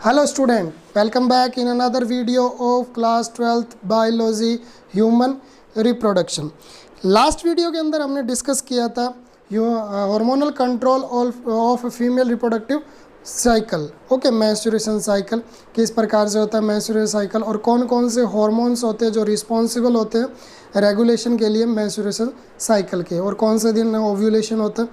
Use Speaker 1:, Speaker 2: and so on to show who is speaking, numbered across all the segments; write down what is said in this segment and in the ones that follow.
Speaker 1: Hello student, welcome back in another video of class 12th biology human reproduction. Last video के अंदर हमने discuss किया था hormonal control of female reproductive cycle. Okay, menstruation cycle किस प्रकार से होता है मेंस्ट्रुएशन साइकिल, और कौन कौन से हार्मोन्स होते हैं जो रिस्पॉन्सिबल होते हैं रेगुलेशन के लिए मेंस्ट्रुएशन साइकिल के, और कौन से दिन ओव्यूलेशन होता है।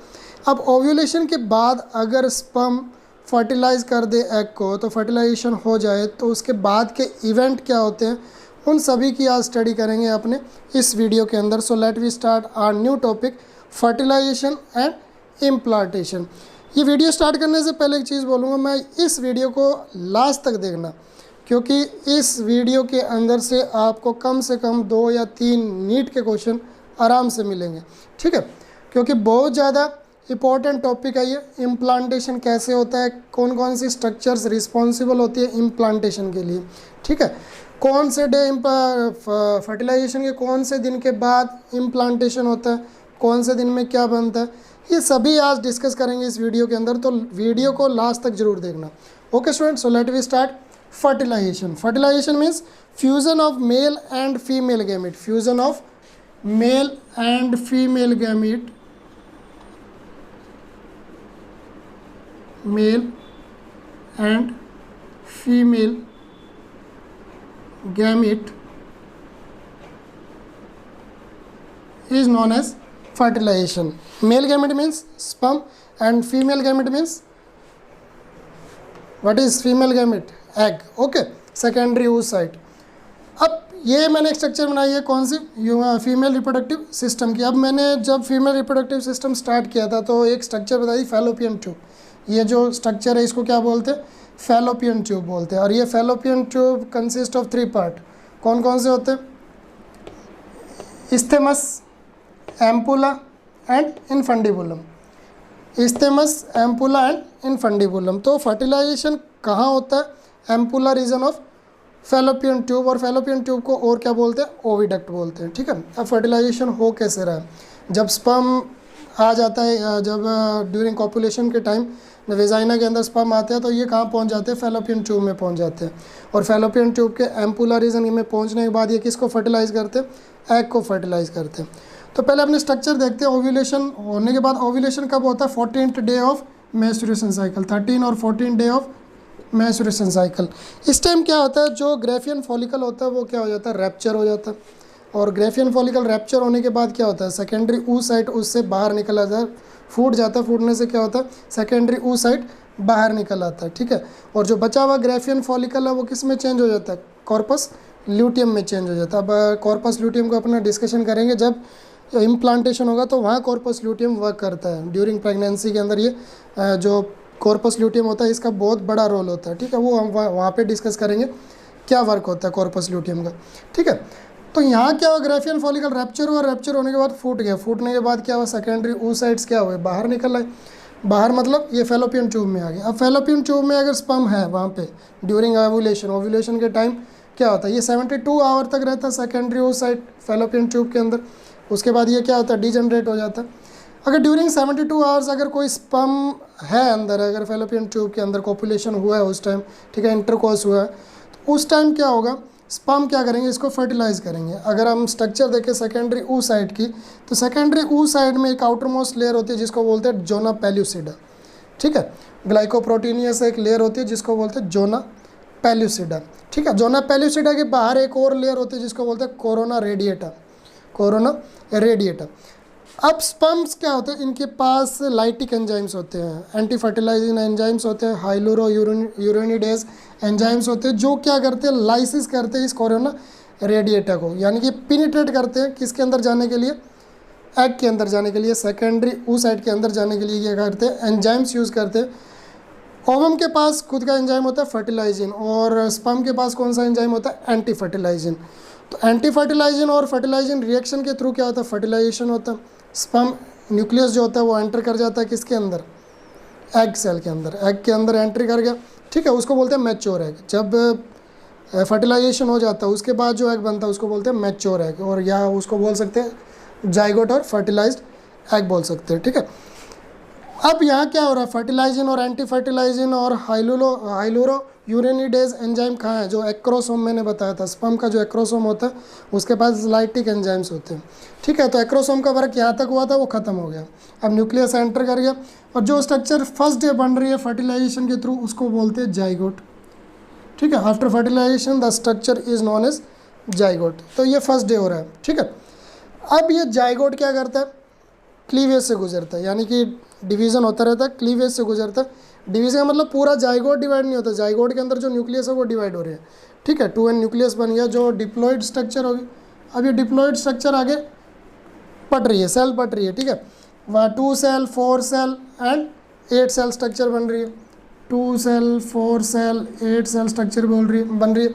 Speaker 1: अब ओव्यूलेशन के बाद अगर स्पर्म फर्टिलाइज़ कर दे एग को, तो फर्टिलाइजेशन हो जाए, तो उसके बाद के इवेंट क्या होते हैं उन सभी की आज स्टडी करेंगे अपने इस वीडियो के अंदर। So let we start our new topic fertilization and implantation. ये वीडियो स्टार्ट करने से पहले एक चीज़ बोलूँगा, मैं इस वीडियो को लास्ट तक देखना, क्योंकि इस वीडियो के अंदर से आपको कम से कम 2 या 3 नीट के क्वेश्चन आराम से मिलेंगे। ठीक है, क्योंकि बहुत ज़्यादा इंपॉर्टेंट टॉपिक है ये। इम्प्लांटेशन कैसे होता है, कौन कौन सी स्ट्रक्चर्स रिस्पॉन्सिबल होती है इम्प्लांटेशन के लिए। ठीक है, कौन से डे फर्टिलाइजेशन के कौन से दिन के बाद इम्प्लांटेशन होता है, कौन से दिन में क्या बनता है, ये सभी आज डिस्कस करेंगे इस वीडियो के अंदर, तो वीडियो को लास्ट तक जरूर देखना। Okay student, so let we start. Fertilization, fertilization means fusion of male and female gamete, fusion of male and female gamete, male and female gamete is known as fertilization. Male gamete means sperm and female gamete means, what is female gamete? Egg. Okay, secondary oocyte. अब ये मैंने एक structure बनाई है कौन सी, female reproductive system की। अब मैंने जब फीमेल रिप्रोडक्टिव सिस्टम स्टार्ट किया था तो एक स्ट्रक्चर बताई फैलोपियन ट्यूब। ये जो स्ट्रक्चर है इसको क्या बोलते हैं, फैलोपियन ट्यूब बोलते हैं। और ये fallopian tube consist of 3 part. कौन कौन से होते हैं, isthmus, ampulla and infundibulum, isthmus, ampulla and infundibulum. तो फर्टिलाइजेशन कहाँ होता है, ampulla region of fallopian tube, और फैलोपियन ट्यूब को और क्या बोलते हैं, ओविडक्ट बोलते हैं। ठीक है, अब फर्टिलाइजेशन हो कैसे रहा है, जब स्पर्म आ जाता है, जब ड्यूरिंग कॉपुलेशन के टाइम वेजाइना के अंदर स्पर्म आते हैं, तो ये कहाँ पहुँच जाते हैं, फैलोपियन ट्यूब में पहुँच जाते हैं। और फैलोपियन ट्यूब के एम्पुला रीजन में पहुँचने के बाद ये किसको फर्टिलाइज़ करते हैं, एग को फर्टिलाइज़ करते हैं। तो पहले अपने स्ट्रक्चर देखते हैं। ओव्यूलेशन होने के बाद, ओव्यूलेशन कब होता है, 14th day of menstruation cycle, 13 और 14 डे ऑफ मेंस्ट्रुएशन साइकिल। इस टाइम क्या होता है, जो ग्रेफियन फॉलिकल होता है वो क्या हो जाता है, रैप्चर हो जाता है। और ग्रेफियन फॉलिकल रैप्चर होने के बाद क्या होता है, सेकेंडरी oocyte उससे बाहर निकल आता है, फूट जाता है। फूटने से क्या होता है, सेकेंडरी oocyte बाहर निकल आता है। ठीक है, और जो बचा हुआ ग्रेफियन फॉलिकल है वो किस में चेंज हो जाता है, कॉर्पस ल्यूटियम में चेंज हो जाता है। अब कॉर्पस ल्यूटियम को अपना डिस्कशन करेंगे, जब इम्प्लांटेशन होगा तो वहाँ कॉर्पस ल्यूटियम वर्क करता है। ड्यूरिंग प्रेगनेंसी के अंदर ये जो कॉर्पस ल्यूटियम होता है इसका बहुत बड़ा रोल होता है। ठीक है, वो हम वहाँ पे डिस्कस करेंगे क्या वर्क होता है कॉर्पस ल्यूटियम का। ठीक है, तो यहाँ क्या हुआ, ग्रेफियन फॉलिकल रैप्चर हुआ, रैप्चर होने के बाद फूट गया, फूटने के बाद क्या हुआ, सेकेंडरी oocytes क्या हुए, बाहर निकल आए। बाहर मतलब ये फैलोपियन ट्यूब में आ गया। अब फैलोपियन ट्यूब में अगर स्पर्म है वहाँ पे ड्यूरिंग ओव्यूलेशन, ओव्यूलेशन के टाइम क्या होता है, ये 72 आवर तक रहता है सेकेंडरी oocyte फैलोपियन ट्यूब के अंदर। उसके बाद ये क्या होता है, डिजनरेट हो जाता है। अगर ड्यूरिंग 72 आवर्स अगर कोई स्पर्म है अंदर, अगर फैलोपियन ट्यूब के अंदर कॉपुलेशन हुआ है उस टाइम, ठीक है, इंटरकोर्स हुआ है, तो उस टाइम क्या होगा, स्पर्म क्या करेंगे, इसको फर्टिलाइज करेंगे। अगर हम स्ट्रक्चर देखें सेकेंडरी oocyte की, तो सेकेंडरी oocyte में एक आउटर मोस्ट लेयर होती है जिसको बोलते हैं जोना पेल्यूसिडा। ठीक है, ग्लाइकोप्रोटीनियस एक लेयर होती है जिसको बोलते हैं जोना पेल्यूसिडा। ठीक है, जोना पेल्यूसिडा के बाहर एक और लेयर होती है जिसको बोलते हैं कोरोना रेडिएटा, कोरोना रेडिएटा। अब स्पर्म्स क्या होते हैं, इनके पास लाइटिक एंजाइम्स होते हैं, एंटी फर्टिलाइजिंग एंजाइम्स होते हैं, हाइलुरो यूरेनिडेज एंजाइम्स होते हैं, जो क्या करते हैं, लाइसिस करते हैं इस कोरोना रेडिएटा को, यानी कि पिनिट्रेट करते हैं किसके अंदर जाने के लिए, एग के अंदर जाने के लिए, सेकेंडरी oocyte के अंदर जाने के लिए क्या करते हैं, एंजाइम्स यूज़ करते हैं। ओवम के पास खुद का एंजाइम होता है फर्टिलाइजिन, और स्पर्म के पास कौन सा एंजाइम होता है, एंटी फर्टिलाइजिन। तो एंटी फर्टिलाइजिन और फर्टिलाइजिन रिएक्शन के थ्रू क्या होता है, फर्टिलाइजेशन होता है। स्पर्म न्यूक्लियस जो होता है वो एंटर कर जाता है किसके अंदर, एग सेल के अंदर, एग के अंदर एंट्री कर गया। ठीक है, उसको बोलते हैं मैच्योर एग। जब फर्टिलाइजेशन हो जाता है उसके बाद जो एग बनता है उसको बोलते हैं मैच्योर एग, और या उसको बोल सकते हैं जाइगोट और फर्टिलाइज्ड एग बोल सकते हैं। ठीक है, अब यहाँ क्या हो रहा है, फर्टिलाइजिन और एंटी फर्टिलाइजिन और हाइलुरो यूरेनिडेज एंजाइम कहाँ है, जो एक्रोसोम मैंने बताया था, स्पर्म का जो एक्रोसोम होता है उसके पास लाइटिक एंजाइम्स होते हैं, ठीक है। तो एक्रोसोम का वर्क यहाँ तक हुआ था, वो खत्म हो गया। अब न्यूक्लियस एंटर कर गया, और जो स्ट्रक्चर फर्स्ट डे बन रही है फर्टिलाइजेशन के थ्रू उसको बोलते हैं जाइगोट, ठीक है। After fertilization the structure is known as zygote. तो ये फर्स्ट डे हो रहा है, ठीक है। अब ये जाइगोट क्या करता है, क्लीवेज से गुजरता है, यानी कि डिवीज़न होता रहता है, क्लीवेज से गुजरता है। डिवीज़न का मतलब पूरा जाइगोट डिवाइड नहीं होता, जाइगोट के अंदर जो न्यूक्लियस है वो डिवाइड हो रहे हैं, ठीक है। 2n न्यूक्लियस बन गया, जो डिप्लॉइड स्ट्रक्चर होगी। अब ये डिप्लॉइड स्ट्रक्चर आगे पट रही है, सेल पट रही है, ठीक है। वहाँ 2 cell 4 cell and 8 cell structure बन रही है, 2 सेल 4 सेल 8 सेल स्ट्रक्चर बन रही है।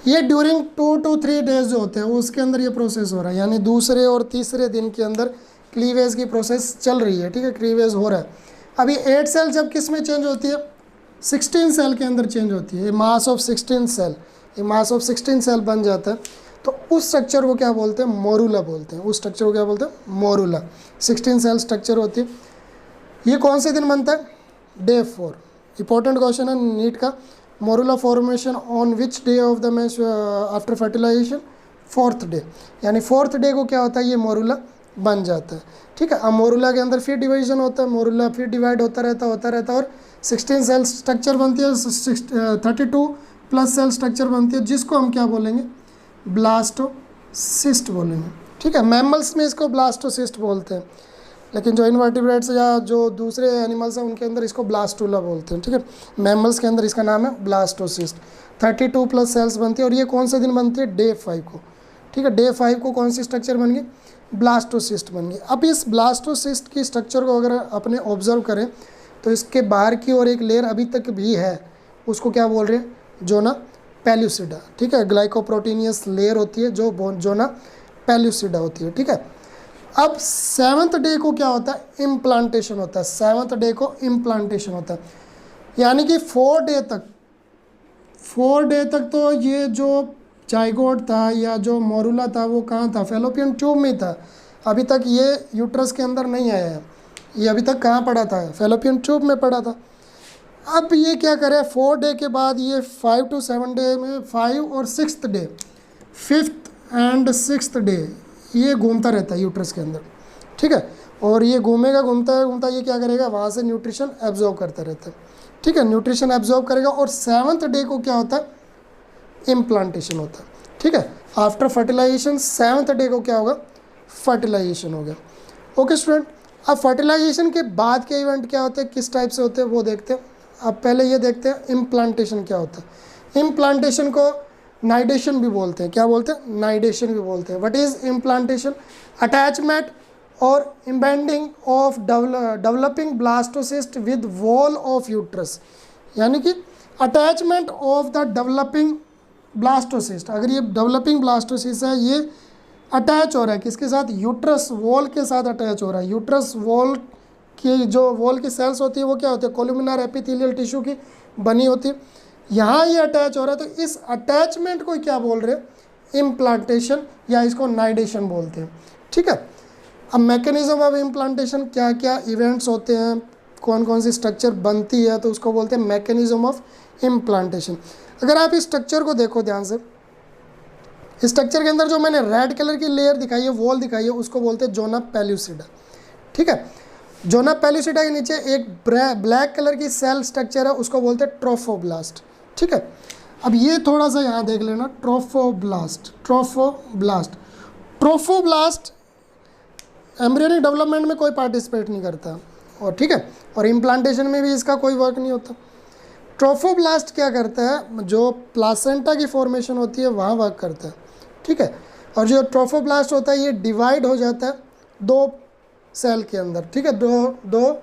Speaker 1: ये ड्यूरिंग 2 to 3 डेज जो होते हैं उसके अंदर ये प्रोसेस हो रहा है, यानी दूसरे और तीसरे दिन के अंदर क्लीवेज की प्रोसेस चल रही है, ठीक है, क्लीवेज हो रहा है। अभी 8 सेल जब किस में चेंज होती है, 16 सेल के अंदर चेंज होती है, ये मास ऑफ 16 सेल, ये मास ऑफ 16 सेल बन जाता है। तो उस स्ट्रक्चर को क्या बोलते हैं, मोरूला बोलते हैं। उस स्ट्रक्चर को क्या बोलते हैं, मोरूला। 16 सेल स्ट्रक्चर होती है। ये कौन से दिन बनता है, डे 4। इंपॉर्टेंट क्वेश्चन है नीट का। Morula formation on which day of the match after fertilisation, 4th day, यानी 4th डे को क्या होता है, ये मोरूला बन जाता है, ठीक है। अब मोरूला के अंदर फिर डिवीजन होता है, मोरूला फिर डिवाइड होता रहता और 16 सेल स्ट्रक्चर बनती है, 32 प्लस सेल स्ट्रक्चर बनती है, जिसको हम क्या बोलेंगे, ब्लास्टोसिस्ट बोलेंगे, ठीक है। मैमल्स में इसको ब्लास्टोसिस्ट बोलते हैं, लेकिन जो इनवर्टिब्रेट्स या जो दूसरे एनिमल्स हैं उनके अंदर इसको ब्लास्टूला बोलते हैं, ठीक है। मैमल्स के अंदर इसका नाम है ब्लास्टोसिस्ट। 32 प्लस सेल्स बनती है, और ये कौन से दिन बनती है, डे 5 को, ठीक है। डे 5 को कौन सी स्ट्रक्चर बन गई, ब्लास्टोसिस्ट बन गई। अब इस ब्लास्टोसिस्ट की स्ट्रक्चर को अगर अपने ऑब्जर्व करें तो इसके बाहर की ओर एक लेयर अभी तक भी है, उसको क्या बोल रहे हैं, जोना पेल्यूसिडा, ठीक है। ग्लाइकोप्रोटीनियस लेयर होती है जो जोना पेल्यूसिडा होती है, ठीक है। अब 7th डे को क्या होता है, इम्प्लांटेशन होता है। 7th डे को इम्प्लांटेशन होता है, यानी कि 4 डे तक तो ये जो जाइगोट था या जो मोरूला था वो कहाँ था, फेलोपियन ट्यूब में था। अभी तक ये यूट्रस के अंदर नहीं आया है, ये अभी तक कहाँ पड़ा था, फेलोपियन ट्यूब में पड़ा था। अब ये क्या करे, 4 डे के बाद ये 5 to 7 डे में 5 और 6th day, 5th and 6th day ये घूमता रहता है यूट्रस के अंदर, ठीक है। और ये घूमता ये क्या करेगा, वहाँ से न्यूट्रिशन एब्जॉर्ब करता रहता है, ठीक है। न्यूट्रिशन एब्जॉर्ब करेगा, और 7th डे को क्या होता है, इम्प्लांटेशन होता है, ठीक है। आफ्टर फर्टिलाइजेशन 7th डे को क्या होगा, फर्टिलाइजेशन हो गया। ओके स्टूडेंट, अब फर्टिलाइजेशन के बाद के इवेंट क्या होते हैं, किस टाइप से होते हैं वो देखते हैं। अब पहले ये देखते हैं इम्प्लांटेशन क्या होता है। इम्प्लांटेशन को नाइडेशन भी बोलते हैं, क्या बोलते हैं, नाइडेशन भी बोलते हैं। व्हाट इज इम्प्लांटेशन, अटैचमेंट और embedding of developing blastocyst with wall of uterus, यानी कि attachment of the developing blastocyst. अगर ये डेवलपिंग ब्लास्टोसिस्ट है, ये अटैच हो रहा है किसके साथ, यूट्रस वॉल के साथ अटैच हो रहा है। यूट्रस वॉल की जो वॉल की सेल्स होती है वो क्या होती है, कोलुमिनर एपिथेलियल टिश्यू की बनी होती है। यहाँ ये अटैच हो रहा है, तो इस अटैचमेंट को क्या बोल रहे हैं, इम्प्लांटेशन, या इसको नाइडेशन बोलते हैं, ठीक है। अब मैकेनिज्म ऑफ इम्प्लांटेशन, क्या क्या इवेंट्स होते हैं, कौन कौन सी स्ट्रक्चर बनती है, तो उसको बोलते हैं मैकेनिज्म ऑफ इम्प्लांटेशन। अगर आप इस स्ट्रक्चर को देखो ध्यान से, इस स्ट्रक्चर के अंदर जो मैंने रेड कलर की लेयर दिखाई है, वॉल दिखाई है, उसको बोलते हैं जोना पेल्यूसिडा, ठीक है। जोना पेल्यूसिडा के नीचे एक ब्लैक कलर की सेल स्ट्रक्चर है, उसको बोलते हैं ट्रोफोब्लास्ट, ठीक है। अब ये थोड़ा सा यहाँ देख लेना, ट्रोफोब्लास्ट एम्ब्रियोनिक डेवलपमेंट में कोई पार्टिसिपेट नहीं करता, और ठीक है, और इम्प्लांटेशन में भी इसका कोई वर्क नहीं होता। ट्रोफोब्लास्ट क्या करता है, जो प्लासेंटा की फॉर्मेशन होती है वहाँ वर्क करता है, ठीक है। और जो ट्रोफोब्लास्ट होता है ये डिवाइड हो जाता है 2 सेल के अंदर, ठीक है, दो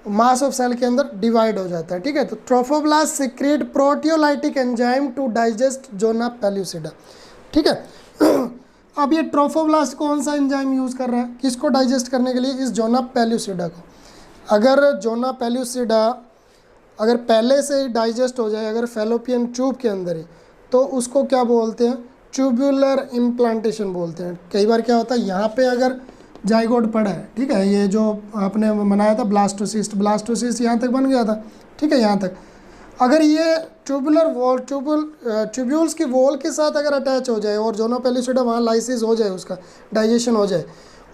Speaker 1: मास ऑफ सेल के अंदर डिवाइड हो जाता है, ठीक है। तो trophoblast secrete proteolytic enzyme to digest zona pellucida, ठीक है। अब ये ट्रोफोब्लास्ट कौन सा एंजाइम यूज़ कर रहा है, किसको डाइजेस्ट करने के लिए, इस जोना पेल्यूसिडा को। अगर जोना पेल्यूसिडा अगर पहले से ही डाइजेस्ट हो जाए, अगर फेलोपियन ट्यूब के अंदर ही, तो उसको क्या बोलते हैं, ट्यूबुलर इम्प्लांटेशन बोलते हैं। कई बार क्या होता है, यहाँ पे अगर जाइगोट पड़ा है, ठीक है, ये जो आपने बनाया था ब्लास्टोसिस्ट यहाँ तक बन गया था, ठीक है, यहाँ तक। अगर ये ट्यूब्यूल्स की वॉल के साथ अगर अटैच हो जाए और जोना पेल्लुसिडा वहाँ लाइसिस हो जाए, उसका डाइजेशन हो जाए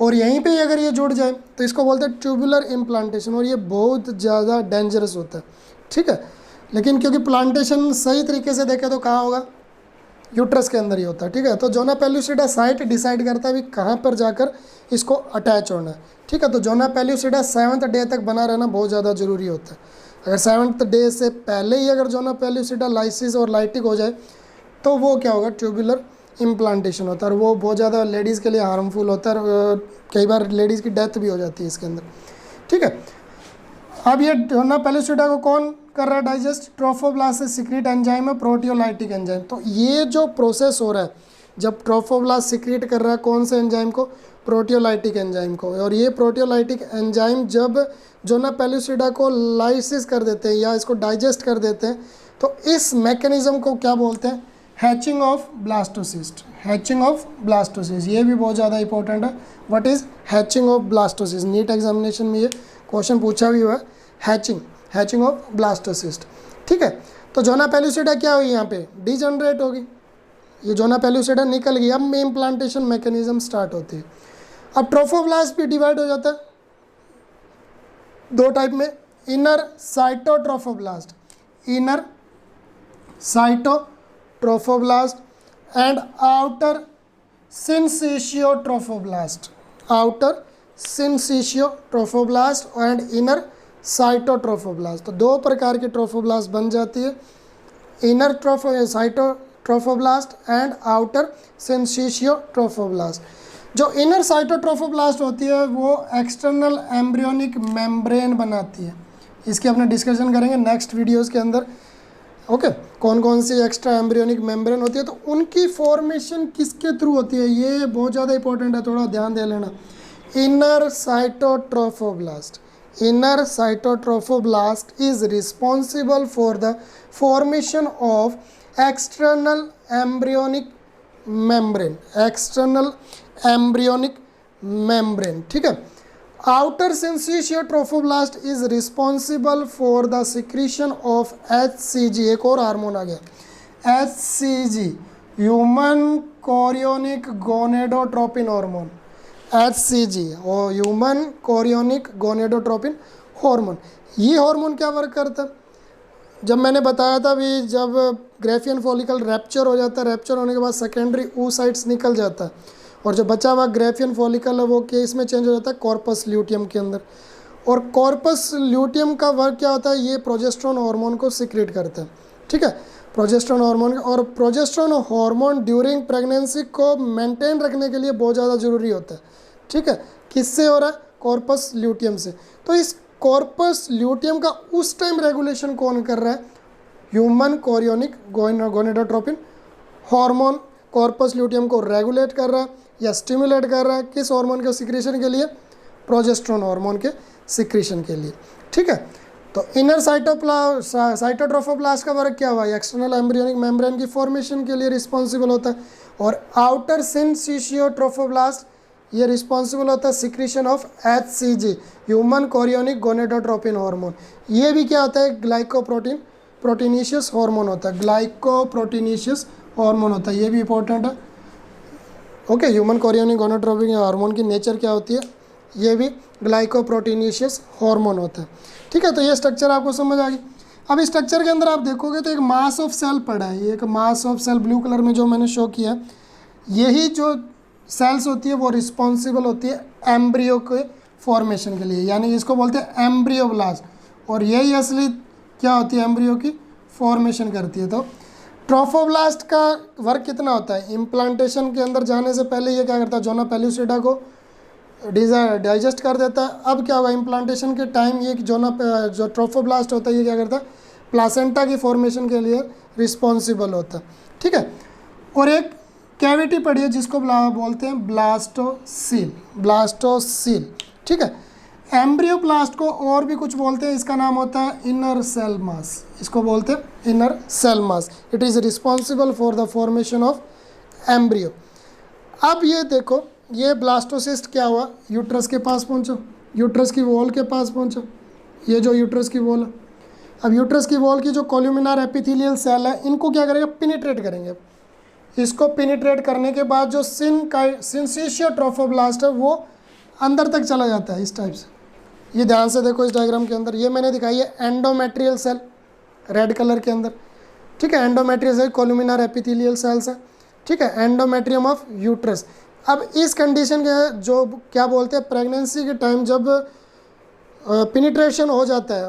Speaker 1: और यहीं पे अगर ये जुड़ जाए तो इसको बोलते हैं ट्यूबुलर इम्प्लांटेशन, और ये बहुत ज़्यादा डेंजरस होता है, ठीक है। लेकिन क्योंकि प्लांटेशन सही तरीके से देखें तो कहाँ होगा, यूट्रस के अंदर ही होता है, ठीक है। तो जोना पेल्लुसिडा साइट डिसाइड करता है भी कहाँ पर जाकर इसको अटैच होना है, ठीक है। तो जोना पेल्लुसिडा 7th डे तक बना रहना बहुत ज़्यादा ज़रूरी होता है। अगर 7th डे से पहले ही अगर जोना पेल्लुसिडा लाइसिस और लाइटिक हो जाए तो वो क्या होगा, ट्यूबुलर इम्प्लांटेशन होता है, और वो बहुत ज़्यादा लेडीज़ के लिए हार्मफुल होता है, और कई बार लेडीज़ की डेथ भी हो जाती है इसके अंदर, ठीक है। अब ये जोना पेल्लुसिडा को कौन कर रहा है डाइजेस्ट, ट्रोफोब्लास्ट से सिक्रीट एंजाइम है प्रोटियोलाइटिक एंजाइम। तो ये जो प्रोसेस हो रहा है, जब ट्रोफोब्लास्ट सिक्रीट कर रहा है कौन से एंजाइम को, प्रोटियोलाइटिक एंजाइम को, और ये प्रोटियोलाइटिक एंजाइम जब जोना पेल्लुसिडा को लाइसिस कर देते हैं या इसको डाइजेस्ट कर देते हैं तो इस मैकेनिज्म को क्या बोलते हैं, hatching of blastocyst. Hatching of blastocyst ये भी बहुत ज़्यादा इंपॉर्टेंट है। What is hatching of blastocyst, NEET examination में ये क्वेश्चन पूछा भी हुआ है, हैचिंग ऑफ ब्लास्टोसिस्ट, ठीक है। तो जोना पेल्लुसिडा क्या हुई, यहाँ पे डिजनरेट होगी, ये जोना पेल्लुसिडा निकल गई, अब में इम्प्लांटेशन मैकेनिज्म स्टार्ट होती है। अब ट्रोफोब्लास्ट भी डिवाइड हो जाता है दो टाइप में, inner cytotrophoblast, inner cytotrophoblast and outer syncytiotrophoblast, outer syncytiotrophoblast and inner cytotrophoblast. तो दो प्रकार की ट्रोफोब्लास्ट बन जाती है, inner cytotrophoblast and outer syncytiotrophoblast. जो इनर साइटोट्रोफोब्लास्ट होती है वो एक्सटर्नल एम्ब्रियोनिक मेम्ब्रेन बनाती है, इसकी अपने डिस्कशन करेंगे नेक्स्ट वीडियोस के अंदर, ओके। कौन कौन सी एक्स्ट्रा एम्ब्रियोनिक मेम्ब्रेन होती है, तो उनकी फॉर्मेशन किसके थ्रू होती है, ये बहुत ज़्यादा इंपॉर्टेंट है, थोड़ा ध्यान दे लेना। Inner cytotrophoblast, inner cytotrophoblast is responsible for the formation of external embryonic membrane, external embryonic membrane, ठीक है। outer syncytiotrophoblast is responsible for the secretion of HCG, एक और हार्मोन आ गया HCG, human chorionic gonadotropin hormone, HCG और human chorionic gonadotropin hormone. ये hormone क्या work करता है, जब मैंने बताया था भी जब ग्रेफियन फॉलिकल रैप्चर हो जाता है, रैप्चर होने के बाद सेकेंडरी oocytes निकल जाता है और जो बचा हुआ ग्रेफियन फॉलिकल है वो केस में चेंज हो जाता है कॉर्पस ल्यूटियम के अंदर, और कॉर्पस ल्यूटियम का वर्क क्या होता है, ये प्रोजेस्टेरोन हार्मोन को सिक्रेट करता है, ठीक है, प्रोजेस्टेरोन हार्मोन। और प्रोजेस्टेरोन हार्मोन ड्यूरिंग प्रेगनेंसी को मेंटेन रखने के लिए बहुत ज़्यादा ज़रूरी होता है, ठीक है। किससे हो रहा है, कॉर्पस ल्यूटियम से। तो इस कॉर्पस ल्यूटियम का उस टाइम रेगुलेशन कौन कर रहा है, human chorionic gonadotropin hormone corpus luteum को रेगुलेट कर रहा है या स्टिमुलेट कर रहा है, किस हार्मोन के सिक्रेशन के लिए, प्रोजेस्टेरोन हार्मोन के सिक्रेशन के लिए, ठीक है। तो इनर साइटोट्रोफोब्लास्ट का वर्क क्या हुआ, एक्सटर्नल एम्ब्रियोनिक मेम्ब्रेन की फॉर्मेशन के लिए रिस्पॉन्सिबल होता है, और आउटर सिंसिशियोट्रोफोब्लास्ट ये रिस्पॉन्सिबल होता है secretion of HCG, human chorionic gonadotropin hormone. ये भी क्या होता है, प्रोटीनिशियस हार्मोन होता है, ग्लाइकोप्रोटीनिशियस हार्मोन होता है, ये भी इंपॉर्टेंट है, okay. Human chorionic gonadotropin hormone की नेचर क्या होती है, ये भी ग्लाइकोप्रोटीनिशियस हार्मोन होता है, ठीक है। तो ये स्ट्रक्चर आपको समझ आ गई। अब इस स्ट्रक्चर के अंदर आप देखोगे तो एक मास ऑफ सेल पड़ा है, ये एक mass of cell blue colour में जो मैंने शो किया है, यही जो सेल्स होती है वो रिस्पॉन्सिबल होती है एम्ब्रियो के फॉर्मेशन के लिए, यानी इसको बोलते हैं एम्ब्रियोब्लास्ट, और यही असली क्या होती है, एम्ब्रियो की फॉर्मेशन करती है। तो ट्रोफोब्लास्ट का वर्क कितना होता है, इम्प्लांटेशन के अंदर जाने से पहले ये क्या करता है, जोना पेल्लुसिडा को डाइजेस्ट कर देता है। अब क्या होगा, इम्प्लांटेशन के टाइम ये जो ट्रोफोब्लास्ट होता है ये क्या करता है, प्लासेंटा की फॉर्मेशन के लिए रिस्पॉन्सिबल होता है, ठीक है। और एक कैविटी पड़ी है जिसको बोलते हैं ब्लास्टोसील, ठीक है। एम्ब्रियोप्लास्ट को और भी कुछ बोलते हैं, इसका नाम होता है इनर सेल मास, इसको बोलते हैं inner cell mass. It is responsible for the formation of embryo. अब ये देखो, ये ब्लास्टोसिस्ट क्या हुआ, यूट्रस के पास पहुंचा, यूट्रस की वॉल के पास पहुंचा, ये जो यूट्रस की वॉल है, अब यूट्रस की वॉल की जो कोल्यूमिनार एपिथेलियल सेल है इनको क्या करेंगे, पिनिट्रेट करेंगे। इसको पिनिट्रेट करने के बाद जो सिंसिशियो ट्रोफोब्लास्ट है वो अंदर तक चला जाता है इस टाइप से। ये ध्यान से देखो इस डायग्राम के अंदर, ये मैंने दिखाई है एंडोमेट्रियल सेल रेड कलर के अंदर, ठीक है। एंडोमेट्रियल सेल कोल्यूमिनार एपिथेलियल सेल्स है, ठीक है, एंडोमेट्रियम ऑफ यूट्रस। अब इस कंडीशन के जो क्या बोलते हैं, प्रेगनेंसी के टाइम जब पिनिट्रेशन हो जाता है,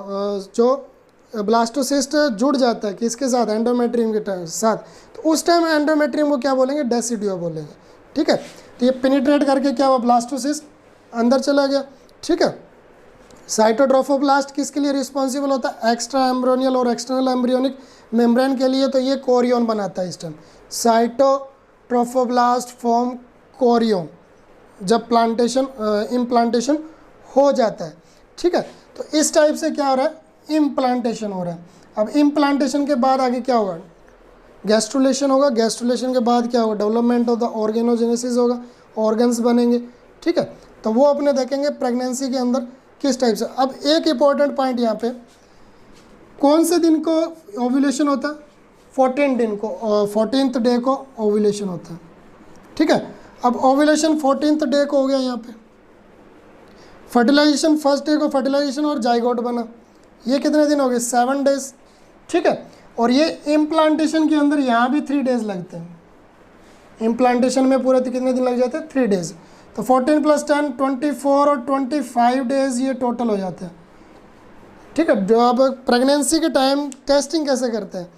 Speaker 1: जो ब्लास्टोसिस्ट जुड़ जाता है किसके साथ, एंडोमेट्रियम के साथ, तो उस टाइम एंडोमेट्रियम को क्या बोलेंगे, डेसिडुआ बोलेंगे, ठीक है। तो ये पिनिट्रेट करके क्या हुआ, ब्लास्टोसिस्ट अंदर चला गया, ठीक है। साइटोट्रोफोब्लास्ट किसके लिए रिस्पॉन्सिबल होता है, एक्स्ट्रा एम्ब्रोनियल और एक्सटर्नल एम्ब्रियोनिक मेम्ब्रेन के लिए, तो ये कोरियन बनाता है इस टाइम। साइटोट्रोफोब्लास्ट फॉर्म कोरियन जब प्लांटेशन इम्प्लांटेशन हो जाता है, ठीक है। तो इस टाइप से क्या हो रहा है, इम्प्लांटेशन हो रहा है। अब इम्प्लांटेशन के बाद आगे क्या होगा, गैस्ट्रुलेशन होगा, गैस्ट्रुलेशन के बाद क्या होगा, डेवलपमेंट ऑफ द ऑर्गेनोजेनेसिस होगा, ऑर्गन्स बनेंगे, ठीक है। तो वो अपने देखेंगे प्रेगनेंसी के अंदर किस टाइप से। अब एक इम्पॉर्टेंट पॉइंट यहाँ पे, कौन से दिन को ओव्यूलेशन होता है, 14 दिन को, 14th डे को ओव्यूलेशन होता है, ठीक है। अब ओव्यूलेशन 14th डे को हो गया यहाँ पे, फर्टिलाइजेशन फर्स्ट डे को फर्टिलाइजेशन और जाइगोट बना, ये कितने दिन हो गए, 7 डेज, ठीक है। और ये इम्प्लांटेशन के अंदर यहाँ भी 3 डेज लगते हैं, इम्प्लांटेशन में पूरे कितने दिन लग जाते हैं, 3 डेज। तो 14 + 10 24 और 25 डेज ये टोटल हो जाते हैं, ठीक है। जो अब प्रेगनेंसी के टाइम टेस्टिंग कैसे करते हैं,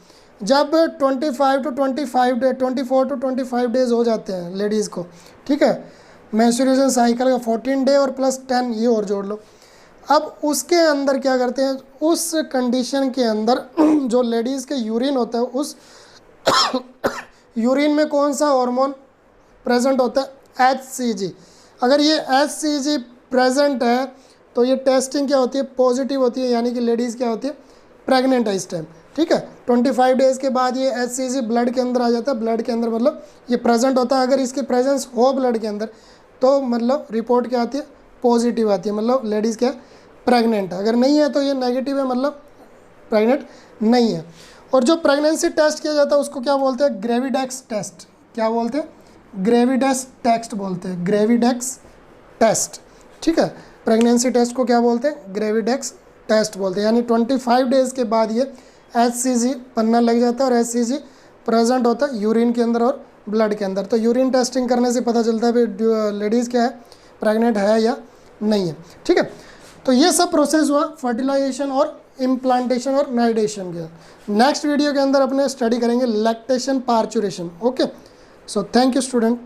Speaker 1: जब 24 to 25 डेज हो जाते हैं लेडीज़ को, ठीक है, मेंस्ट्रुएशन साइकिल का 14 डे और +10 ये और जोड़ लो। अब उसके अंदर क्या करते हैं, उस कंडीशन के अंदर जो लेडीज़ के यूरिन होता है, उस यूरिन में कौन सा हार्मोन प्रेजेंट होता है, HCG। अगर ये HCG प्रेजेंट है तो ये टेस्टिंग क्या होती है, पॉजिटिव होती है, यानी कि लेडीज़ क्या होती है, प्रेग्नेंट है इस टाइम, ठीक है। 25 डेज़ के बाद ये HCG ब्लड के अंदर आ जाता है, ब्लड के अंदर मतलब ये प्रेजेंट होता है। अगर इसकी प्रेजेंस हो ब्लड के अंदर तो मतलब रिपोर्ट क्या आती है, पॉजिटिव आती है, मतलब लेडीज़ क्या प्रेग्नेंट है। अगर नहीं है तो ये नेगेटिव है, मतलब प्रेग्नेंट नहीं है। और जो प्रेगनेंसी टेस्ट किया जाता है उसको क्या बोलते हैं, ग्रेविडेक्स टेस्ट। क्या बोलते हैं, ग्रेविडेक्स टेस्ट बोलते हैं, ग्रेविडेक्स टेस्ट, ठीक है। प्रेगनेंसी टेस्ट को क्या बोलते हैं, ग्रेविडेक्स टेस्ट बोलते हैं। यानी 25 डेज़ के बाद ये HCG बनना लग जाता है और HCG प्रेजेंट होता है यूरिन के अंदर और ब्लड के अंदर। तो यूरिन टेस्टिंग करने से पता चलता है भाई लेडीज़ क्या है, प्रेग्नेंट है या नहीं है, ठीक है। तो ये सब प्रोसेस हुआ फर्टिलाइजेशन और इम्प्लांटेशन और नाइडेशन के। नेक्स्ट वीडियो के अंदर अपने स्टडी करेंगे lactation parturition. Okay, so thank you student.